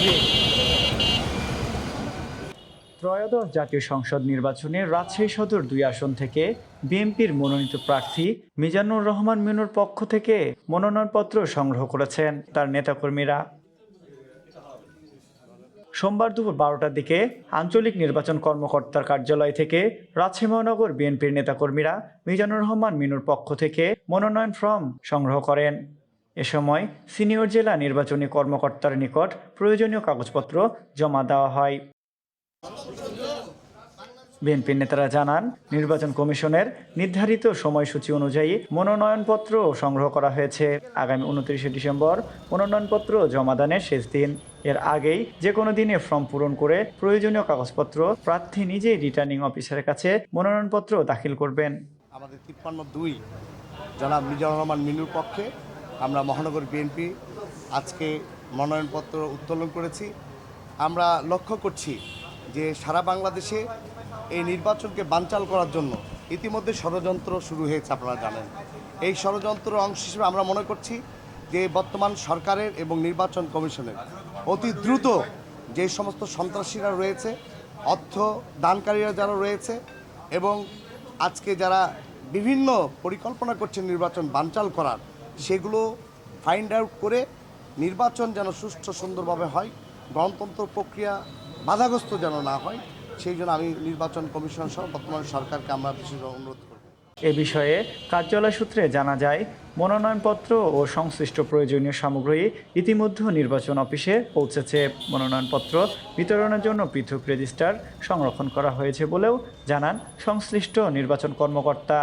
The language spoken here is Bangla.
টিভি। ত্রয়োদশ জাতীয় সংসদ নির্বাচনে রাজশাহী সদর ২ আসন থেকে বিএনপির মনোনীত প্রার্থী মিজানুর রহমান মিনুর পক্ষ থেকে মনোনয়নপত্র সংগ্রহ করেছেন তার নেতাকর্মীরা। সোমবার দুপুর ১২টার দিকে আঞ্চলিক নির্বাচন কর্মকর্তার কার্যালয় থেকে রাজশাহী মহানগর বিএনপির নেতাকর্মীরা মিজানুর রহমান মিনুর পক্ষ থেকে মনোনয়ন ফর্ম সংগ্রহ করেন। এ সময় সিনিয়র জেলা নির্বাচনী কর্মকর্তার নিকট প্রয়োজনীয় কাগজপত্র জমা দেওয়া হয়। বিএনপির নেতারা জানান, নির্বাচন কমিশনের নির্ধারিত সময়সূচি অনুযায়ী মনোনয়নপত্র সংগ্রহ করা হয়েছে। আগামী ২৯শে ডিসেম্বর মনোনয়নপত্র জমাদানের শেষ দিন। এর আগেই যে কোনো দিনে ফর্ম পূরণ করে প্রয়োজনীয় কাগজপত্র প্রার্থী নিজেই রিটার্নিং অফিসারের কাছে মনোনয়নপত্র দাখিল করবেন। আমাদের ৫৩-২ জনাব মিজানুর রহমান মিনুর পক্ষে আমরা মহানগর বিএনপি আজকে মনোনয়নপত্র উত্তোলন করেছি। আমরা লক্ষ্য করছি যে সারা বাংলাদেশে এই নির্বাচনকে বানচাল করার জন্য ইতিমধ্যে ষড়যন্ত্র শুরু হয়েছে, আপনারা জানেন। এই ষড়যন্ত্র অংশ হিসেবে আমরা মনে করছি যে বর্তমান সরকারের এবং নির্বাচন কমিশনের অতি দ্রুত যে সমস্ত সন্ত্রাসীরা রয়েছে, অর্থ দানকারীরা যারা রয়েছে এবং আজকে যারা বিভিন্ন পরিকল্পনা করছে নির্বাচন বানচাল করার, সেগুলো ফাইন্ড আউট করে নির্বাচন যেন সুষ্ঠু সুন্দরভাবে হয়, গণতন্ত্র প্রক্রিয়া বাধাগ্রস্ত যেন না হয়, সেই জন্য আমি নির্বাচন কমিশন সহ বর্তমান সরকারকে আমরা বিশেষ অনুরোধ করব। এ বিষয়ে কার্যালয় সূত্রে জানা যায়, মনোনয়নপত্র ও সংশ্লিষ্ট প্রয়োজনীয় সামগ্রী ইতিমধ্যে নির্বাচন অফিসে পৌঁছেছে। মনোনয়নপত্র বিতরণের জন্য পৃথক রেজিস্টার সংরক্ষণ করা হয়েছে বলেও জানান সংশ্লিষ্ট নির্বাচন কর্মকর্তা।